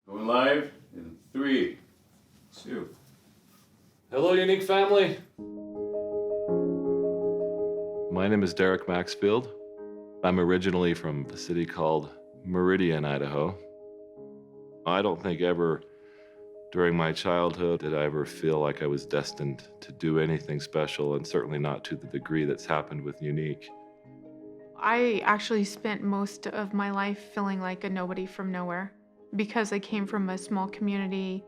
Going live in 3, 2. Hello, Younique family. My name is Derek Maxfield. I'm originally from a city called Meridian, Idaho. I don't think ever during my childhood did I ever feel like I was destined to do anything special, and certainly not to the degree that's happened with Younique. I actually spent most of my life feeling like a nobody from nowhere. Because I came from a small community,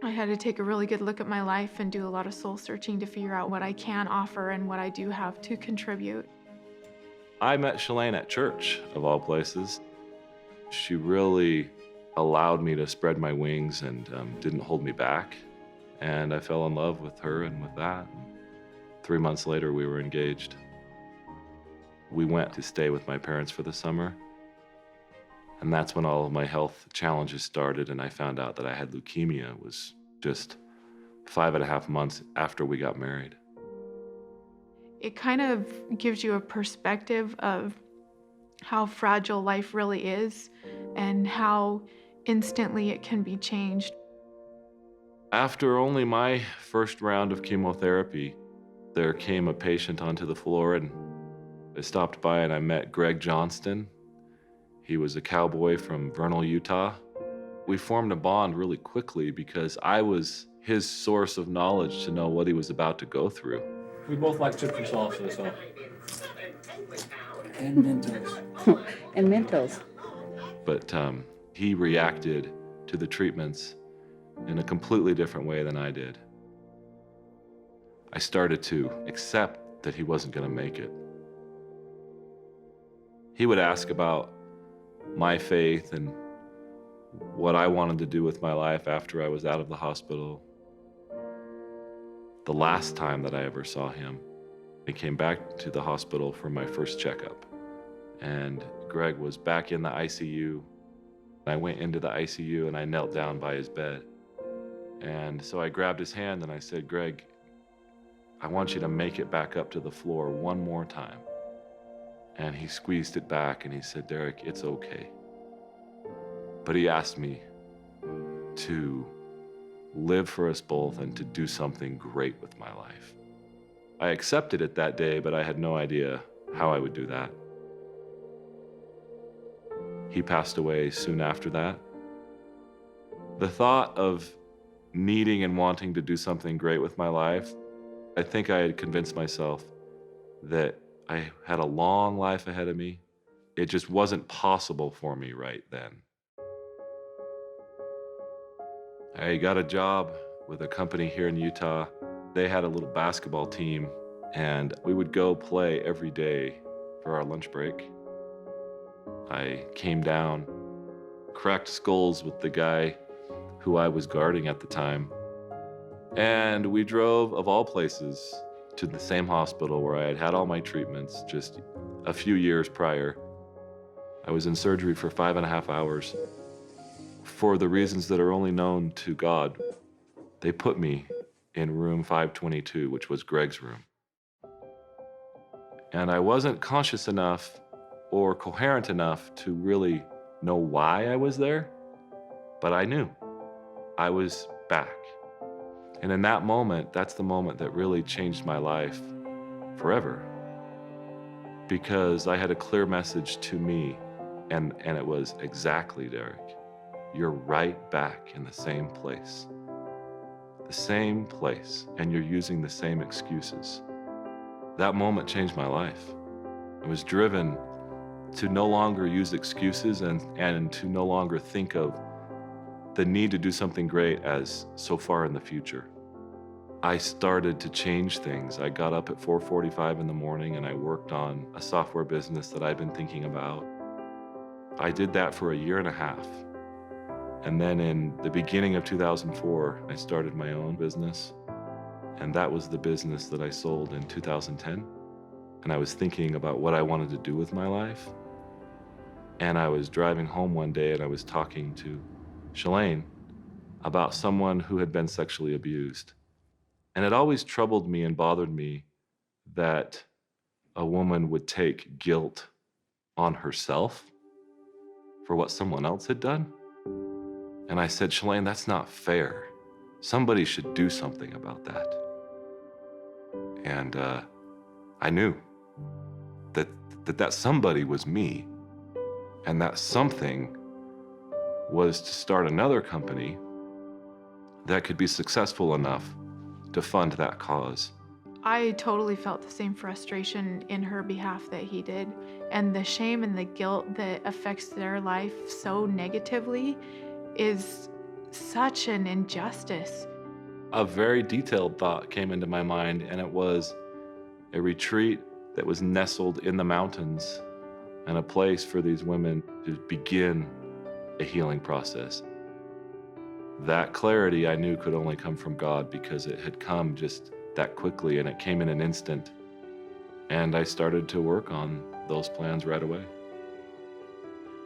I had to take a really good look at my life and do a lot of soul searching to figure out what I can offer and what I do have to contribute. I met Shalane at church, of all places. She really allowed me to spread my wings and didn't hold me back. And I fell in love with her and with that. 3 months later, we were engaged. We went to stay with my parents for the summer. And that's when all of my health challenges started, and I found out that I had leukemia. It was just 5.5 months after we got married. It kind of gives you a perspective of how fragile life really is and how instantly it can be changed. After only my first round of chemotherapy, there came a patient onto the floor, and I stopped by and I met Greg Johnston. He was a cowboy from Vernal, Utah. We formed a bond really quickly because I was his source of knowledge to know what he was about to go through. We both like citrus also, so. And Mentos. And Mentos. But he reacted to the treatments in a completely different way than I did. I started to accept that he wasn't going to make it. He would ask about my faith and what I wanted to do with my life after I was out of the hospital. The last time that I ever saw him, I came back to the hospital for my first checkup, and Greg was back in the ICU. I went into the ICU and I knelt down by his bed. And so I grabbed his hand and I said, "Greg, I want you to make it back up to the floor one more time." And he squeezed it back and he said, "Derek, it's okay." But he asked me to live for us both and to do something great with my life. I accepted it that day, but I had no idea how I would do that. He passed away soon after that. The thought of needing and wanting to do something great with my life, I think I had convinced myself that I had a long life ahead of me. It just wasn't possible for me right then. I got a job with a company here in Utah. They had a little basketball team, and we would go play every day for our lunch break. I came down, cracked skulls with the guy who I was guarding at the time, and we drove, of all places, to the same hospital where I had had all my treatments just a few years prior. I was in surgery for 5.5 hours. For the reasons that are only known to God, they put me in room 522, which was Greg's room. And I wasn't conscious enough or coherent enough to really know why I was there, but I knew I was back. And in that moment, that's the moment that really changed my life forever. Because I had a clear message to me, and it was, "Exactly, Derek. You're right back in the same place. The same place, and you're using the same excuses." That moment changed my life. I was driven to no longer use excuses and to no longer think of the need to do something great as so far in the future. I started to change things. I got up at 4:45 in the morning and I worked on a software business that I'd been thinking about. I did that for 1.5 years. And then in the beginning of 2004, I started my own business. And that was the business that I sold in 2010. And I was thinking about what I wanted to do with my life. And I was driving home one day and I was talking to Shalane about someone who had been sexually abused. And it always troubled me and bothered me that a woman would take guilt on herself for what someone else had done. And I said, Shalane, that's not fair. Somebody should do something about that. And I knew that somebody was me, and that something was to start another company that could be successful enough to fund that cause. I totally felt the same frustration in her behalf that he did, and the shame and the guilt that affects their life so negatively is such an injustice. A very detailed thought came into my mind, and it was a retreat that was nestled in the mountains and a place for these women to begin a healing process. That clarity I knew could only come from God, because it had come just that quickly, and it came in an instant. And I started to work on those plans right away.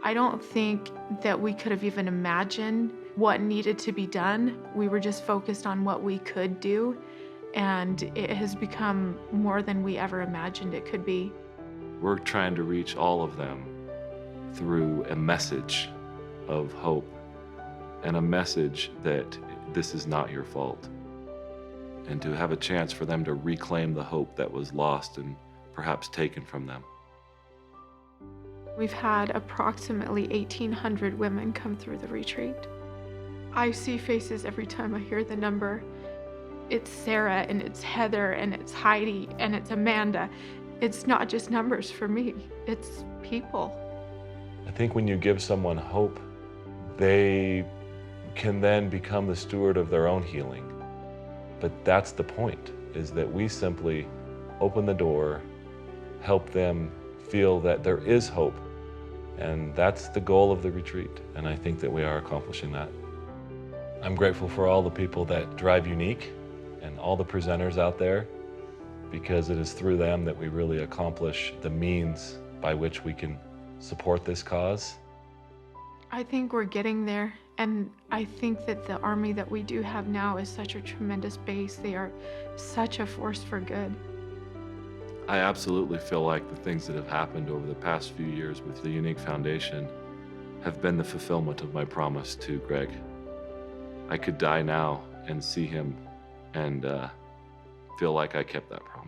I don't think that we could have even imagined what needed to be done. We were just focused on what we could do, and it has become more than we ever imagined it could be. We're trying to reach all of them through a message of hope and a message that this is not your fault, and to have a chance for them to reclaim the hope that was lost and perhaps taken from them. We've had approximately 1,800 women come through the retreat. I see faces every time I hear the number. It's Sarah, and it's Heather, and it's Heidi, and it's Amanda. It's not just numbers for me, it's people. I think when you give someone hope, they can then become the steward of their own healing. But that's the point, is that we simply open the door, help them feel that there is hope. And that's the goal of the retreat. And I think that we are accomplishing that. I'm grateful for all the people that drive Younique and all the presenters out there, because it is through them that we really accomplish the means by which we can support this cause. I think we're getting there, and I think that the army that we do have now is such a tremendous base. They are such a force for good. I absolutely feel like the things that have happened over the past few years with the Younique Foundation have been the fulfillment of my promise to Greg. I could die now and see him and feel like I kept that promise.